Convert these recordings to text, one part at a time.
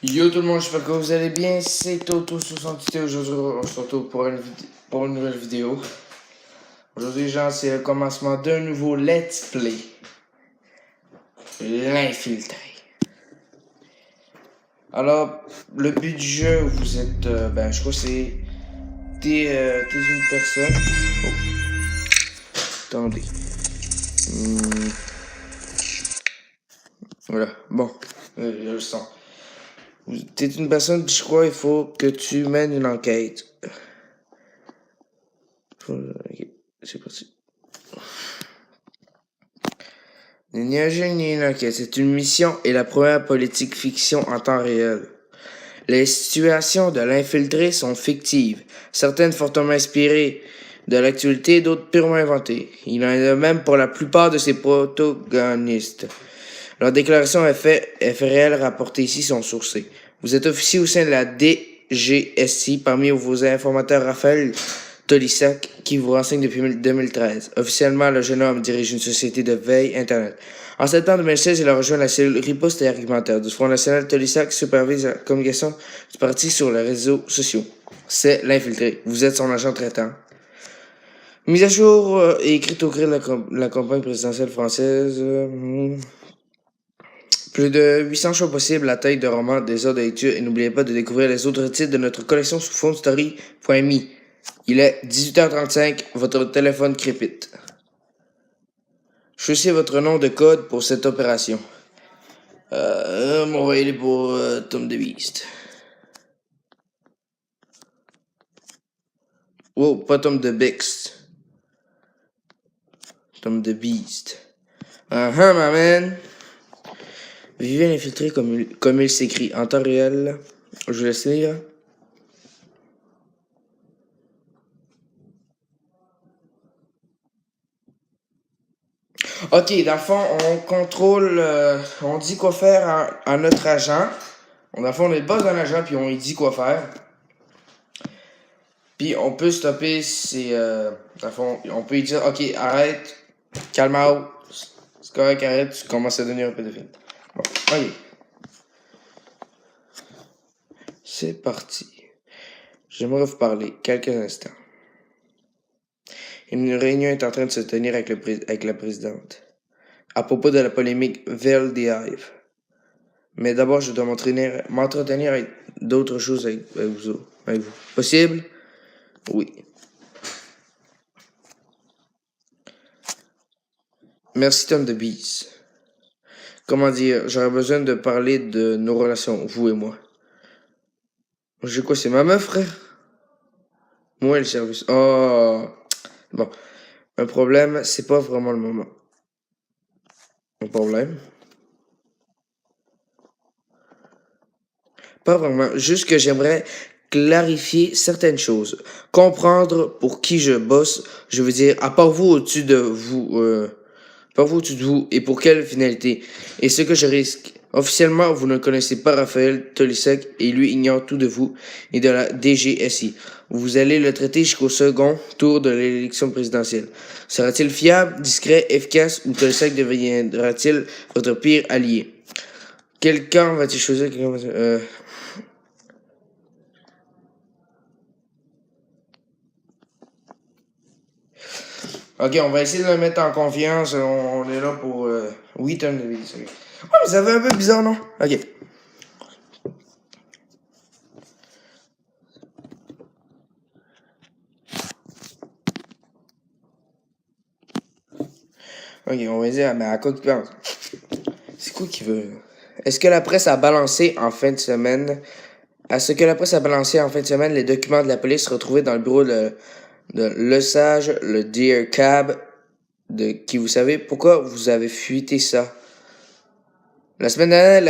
Yo tout le monde, j'espère que vous allez bien, c'est Toto60. Aujourd'hui on se retrouve pour une nouvelle vidéo. Aujourd'hui genre c'est le commencement d'un nouveau let's play. L'infiltré. Alors, le but du jeu, vous êtes, je crois que c'est, t'es une personne. Oh, attendez. Voilà, bon, le son. T'es une personne, puis je crois il faut que tu mènes une enquête. Ok, c'est parti. Ni un jeu ni une enquête, c'est une mission et la première politique fiction en temps réel. Les situations de l'infiltré sont fictives, certaines fortement inspirées de l'actualité, d'autres purement inventées. Il en est de même pour la plupart de ses protagonistes. Leurs déclarations et faits réels rapportés ici sont sourcés. Vous êtes officier au sein de la DGSI parmi vos informateurs Raphaël Tolissac qui vous renseigne depuis 2013. Officiellement, le jeune homme dirige une société de veille Internet. En septembre 2016, il a rejoint la cellule riposte et argumentaire du Front national. Tolissac supervise la communication du parti sur les réseaux sociaux. C'est l'infiltré. Vous êtes son agent traitant. Mise à jour et écrite au gré de la campagne présidentielle française. Plus de 800 choix possibles, la taille de roman, des heures de lecture, et n'oubliez pas de découvrir les autres titres de notre collection sous phonestory.me. Il est 18h35, votre téléphone crépite. Choisissez votre nom de code pour cette opération. On va y aller pour Tom the Beast. Oh, pas Tom the Beast. Tom the Beast. My man. Vivez l'infiltré comme il s'écrit en temps réel. Je vous laisse lire. Ok, dans le fond, on contrôle, on dit quoi faire à notre agent. Dans le fond, on est le boss d'un agent, puis on lui dit quoi faire. Puis on peut stopper ses... dans le fond, on peut lui dire, ok, arrête, calme out, c'est correct, arrête, tu commences à devenir un pédophile. Bon, ok. C'est parti. J'aimerais vous parler quelques instants. Une réunion est en train de se tenir avec la présidente à propos de la polémique Veldive. Mais d'abord, je dois m'entretenir avec d'autres choses avec vous. Possible? Oui. Merci Tom de Bees. Comment dire, j'aurais besoin de parler de nos relations, vous et moi. J'ai quoi, c'est ma meuf, frère? Moi et le service. Oh. Bon. Un problème, c'est pas vraiment le moment. Un problème? Pas vraiment. Juste que j'aimerais clarifier certaines choses. Comprendre pour qui je bosse. Je veux dire, à part vous au-dessus de vous, par vous au-dessus de vous et pour quelle finalité. Et ce que je risque. Officiellement, vous ne connaissez pas Raphaël Tolissac et lui ignore tout de vous et de la DGSI. Vous allez le traiter jusqu'au second tour de l'élection présidentielle. Sera-t-il fiable, discret, efficace ou Tolissac deviendra-t-il votre pire allié? Quel camp va-t-il choisir? Ok, on va essayer de le mettre en confiance. On est là pour... Oui, Tom de Bees. Ouais, mais ça fait un peu bizarre, non? Ok. Ok, on va dire, mais à quoi qu'il pense? C'est quoi qu'il veut? Est-ce que la presse a balancé en fin de semaine... Est-ce que la presse a balancé en fin de semaine les documents de la police retrouvés dans le bureau de Lesage, le Dear Cab, qui vous savez pourquoi vous avez fuité ça? La semaine dernière,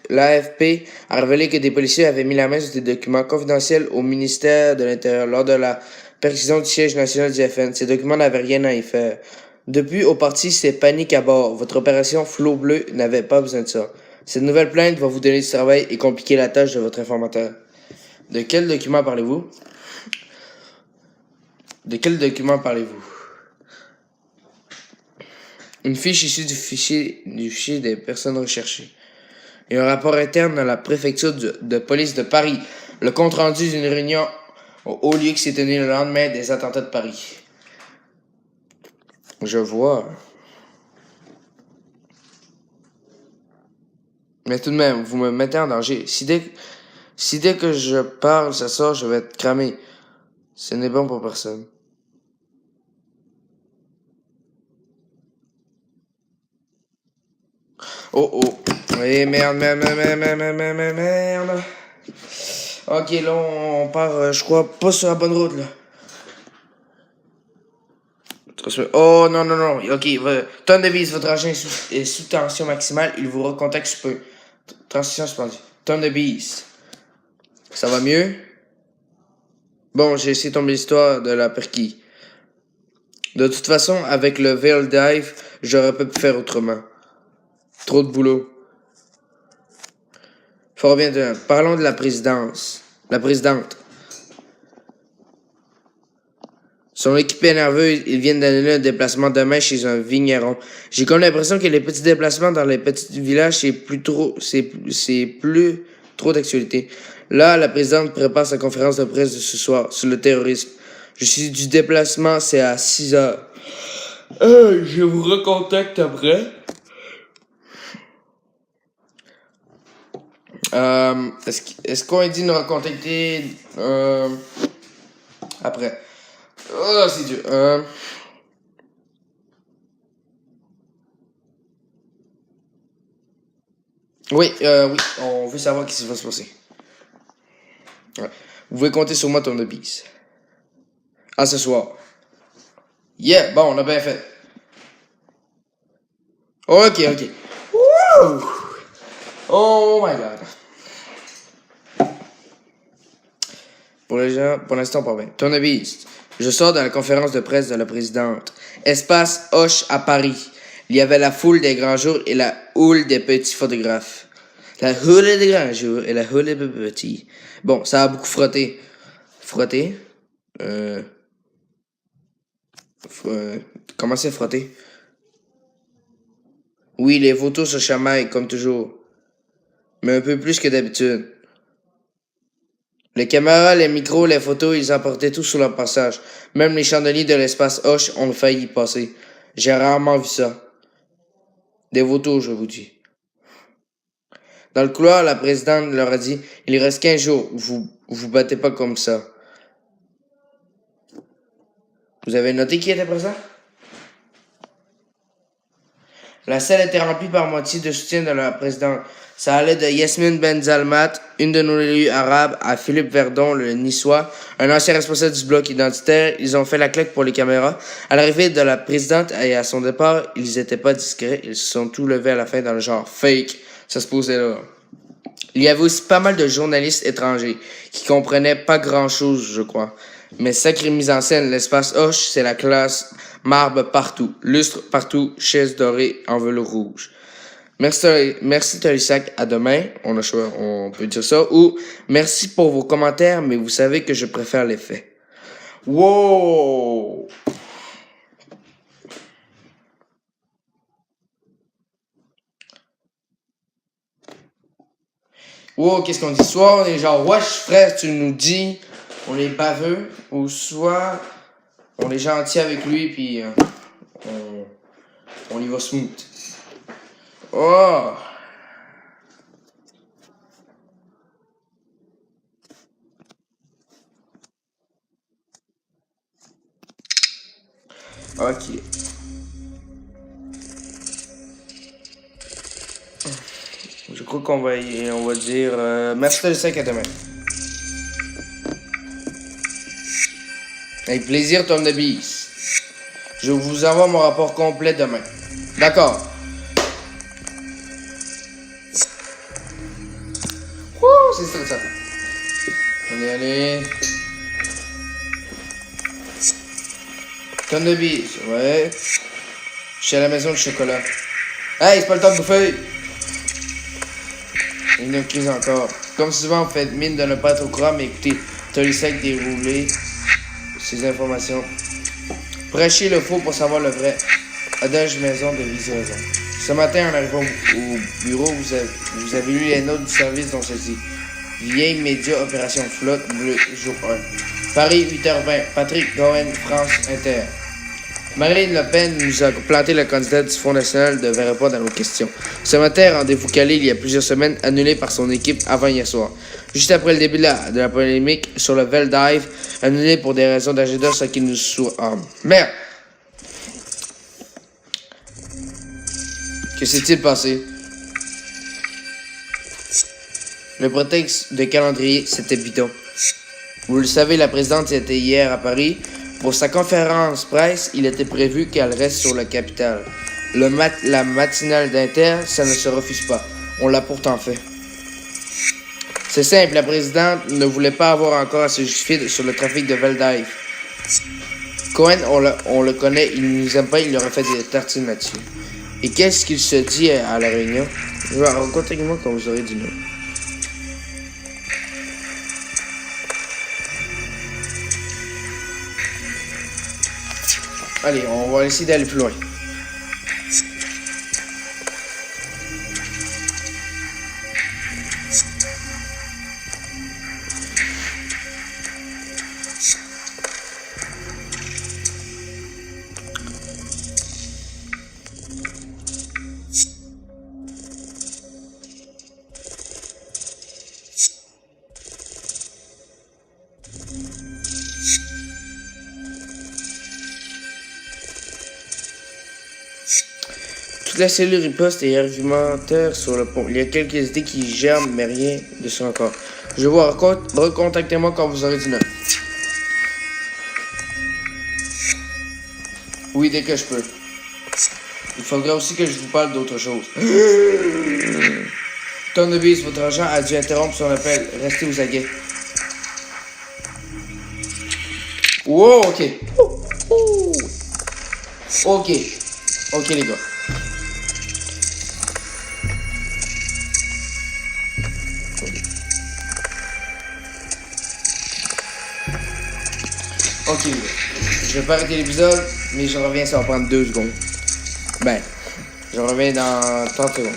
l'AFP a révélé que des policiers avaient mis la main sur des documents confidentiels au ministère de l'Intérieur lors de la perquisition du siège national du FN. Ces documents n'avaient rien à y faire. Depuis, au parti, c'est panique à bord. Votre opération Flot Bleu n'avait pas besoin de ça. Cette nouvelle plainte va vous donner du travail et compliquer la tâche de votre informateur. De quel document parlez-vous? De quel document parlez-vous? Une fiche issue du fichier des personnes recherchées. et un rapport interne à la préfecture de police de Paris. Le compte-rendu d'une réunion au haut lieu qui s'est tenue le lendemain des attentats de Paris. Je vois. Mais tout de même, vous me mettez en danger. Si dès que je parle, ça sort, je vais être cramé. Ce n'est bon pour personne. Oh oh. Oui, merde. Ok, là, on part, je crois, pas sur la bonne route, là. Oh, non. Ok, Tournevis, votre agent est sous tension maximale. Il vous recontacte sous peu. Transition suspendue. Tournevis. Ça va mieux? Bon, j'ai essayé de tomber l'histoire de la perquis. De toute façon, avec le Veil Dive, j'aurais pas pu faire autrement. Trop de boulot. Fort bien, parlons de la présidence. La présidente. Son équipe est nerveuse, ils viennent d'annuler un déplacement demain chez un vigneron. J'ai comme l'impression que les petits déplacements dans les petits villages, c'est plus trop d'actualité. Là, la présidente prépare sa conférence de presse de ce soir sur le terrorisme. Je suis du déplacement, c'est à 6 heures. Je vous recontacte après. Est-ce qu'on a dit de nous recontacter après? Oh, c'est dur. Oui, on veut savoir ce qui va se passer. Ouais. Vous pouvez compter sur moi, Tournevis. À ce soir. Yeah, bon, on a bien fait. Ok. Wouh! Oh my god. Pour l'instant, pas bien. Tournevis, je sors de la conférence de presse de la présidente. Espace Hoche à Paris. Il y avait la foule des grands jours et la houle des petits photographes. La houle des grands jours et la houle des petits. Bon, ça a beaucoup frotté. Frotter? Comment c'est frotter? Oui, les photos se chamaillent, comme toujours. Mais un peu plus que d'habitude. Les caméras, les micros, les photos, ils emportaient tout sur leur passage. Même les chandeliers de l'espace Hoche ont failli y passer. J'ai rarement vu ça. Des photos, je vous dis. Dans le couloir, la présidente leur a dit, il reste 15 jours, vous battez pas comme ça. Vous avez noté qui était présent? La salle était remplie par moitié de soutien de la présidente. Ça allait de Yasmine Benzalmat, une de nos élus arabes, à Philippe Verdon, le niçois, un ancien responsable du bloc identitaire. Ils ont fait la claque pour les caméras. À l'arrivée de la présidente et à son départ, ils étaient pas discrets. Ils se sont tous levés à la fin dans le genre fake. Ça se posait là. Il y avait aussi pas mal de journalistes étrangers qui comprenaient pas grand-chose, je crois. Mais sacrée mise en scène, l'espace Hoche, c'est la classe, marbre partout, lustre partout, chaise dorée en velours rouge. Merci Tolisac, à demain, on peut dire ça, ou merci pour vos commentaires, mais vous savez que je préfère les faits. Wow! Wow, qu'est-ce qu'on dit? Soit on est genre, wesh frère, tu nous dis, on est baveux, ou soit on est gentil avec lui, puis on y va smooth. Oh! Ok. Je crois qu'on va dire merci de le 5 à demain. Avec plaisir, Tournevis. Je vous envoie mon rapport complet demain. D'accord. Wouh, c'est stressant. Allez. Tournevis, ouais. Je suis à la maison du chocolat. Hey, c'est pas le temps de bouffer. Une crise encore. Comme souvent, vous faites mine de ne pas être au courant, mais écoutez, Tolisac déroulé ces informations. Prêchez le faux pour savoir le vrai. Adage maison de vice raison. Ce matin, en arrivant au bureau, vous avez lu les notes du service dont ceci. Vieille Média Opération Flotte Bleu, jour 1. Paris, 8h20. Patrick Cohen, France Inter. Marine Le Pen nous a planté la candidate du Front National devait répondre à nos questions. Ce matin, rendez-vous calé il y a plusieurs semaines, annulé par son équipe avant hier soir. Juste après le début de la polémique sur le Veldive, annulé pour des raisons d'agenda sans qu'il nous soit... Oh, merde! Que s'est-il passé? Le prétexte de calendrier, c'était bidon. Vous le savez, la présidente était hier à Paris. Pour sa conférence presse, il était prévu qu'elle reste sur la capitale. La matinale d'Inter, ça ne se refuse pas. On l'a pourtant fait. C'est simple, la présidente ne voulait pas avoir encore à se justifier sur le trafic de Veldive. Cohen, on le connaît, il ne nous aime pas, il aurait fait des tartines là-dessus. Et qu'est-ce qu'il se dit à la réunion? Contactez-moi quand vous aurez du nom. Allez, on va essayer d'aller plus loin. Toute la cellule riposte et argumentaire sur le pont. Il y a quelques idées qui germent, mais rien de ça encore. Je vous recontactez-moi quand vous aurez du neuf. Oui, dès que je peux. Il faudra aussi que je vous parle d'autre chose. Tournevis, votre agent a dû interrompre son appel. Restez aux aguets. Wow, ok. Ok. Ok, les gars. Ok, les gars. Je vais pas arrêter l'épisode, mais je reviens, ça va prendre 2 secondes. Ben, je reviens dans 30 secondes.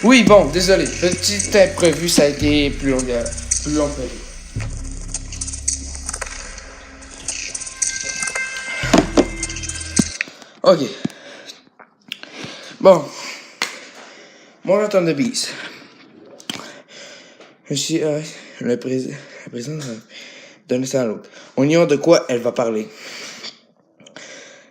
Oui, bon, désolé. Petit imprévu, ça a été plus long prévu. Ok. Bon. Bonjour, Tournevis. Je suis la présidente d'un instant à l'autre. On ignore de quoi elle va parler.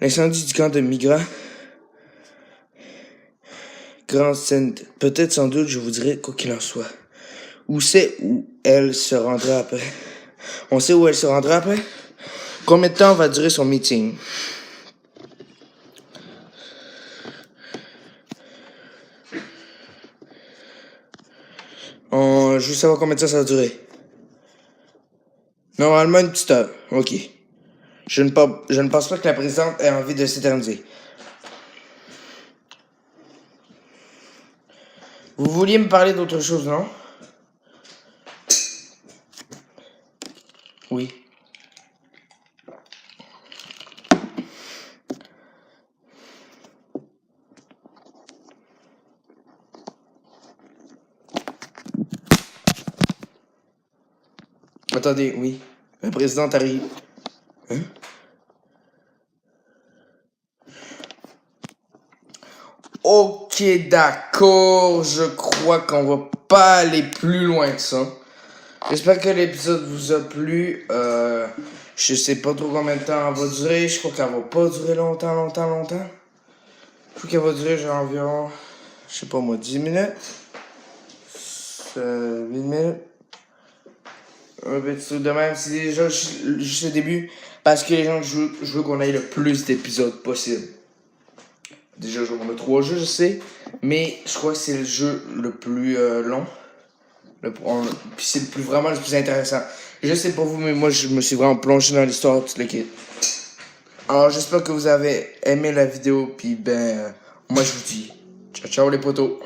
L'incendie du camp de migrants. Grande scène. Peut-être, sans doute, je vous dirai quoi qu'il en soit. Où elle se rendra après? On sait où elle se rendra après? Combien de temps va durer son meeting? Je veux savoir combien de temps ça va durer. Normalement, une petite heure. OK. Je ne pense pas que la présidente ait envie de s'éterniser. Vous vouliez me parler d'autre chose, non? Oui. Attendez, oui. La présidente arrive. Hein? Ok, d'accord. Je crois qu'on va pas aller plus loin que ça. J'espère que l'épisode vous a plu. Je sais pas trop combien de temps elle va durer. Je crois qu'elle va pas durer longtemps. Je crois qu'elle va durer genre environ, je sais pas moi, 10 minutes. 8 minutes. Un petit truc de même. C'est déjà juste le début. Parce que les gens, je veux qu'on ait le plus d'épisodes possible. Déjà, on a 3 jeux, je sais. Mais je crois que c'est le jeu le plus long. Puis c'est vraiment le plus intéressant. Je sais pas vous, mais moi, je me suis vraiment plongé dans l'histoire de toute l'équipe. Alors, j'espère que vous avez aimé la vidéo. Puis, moi, je vous dis ciao, ciao les potos.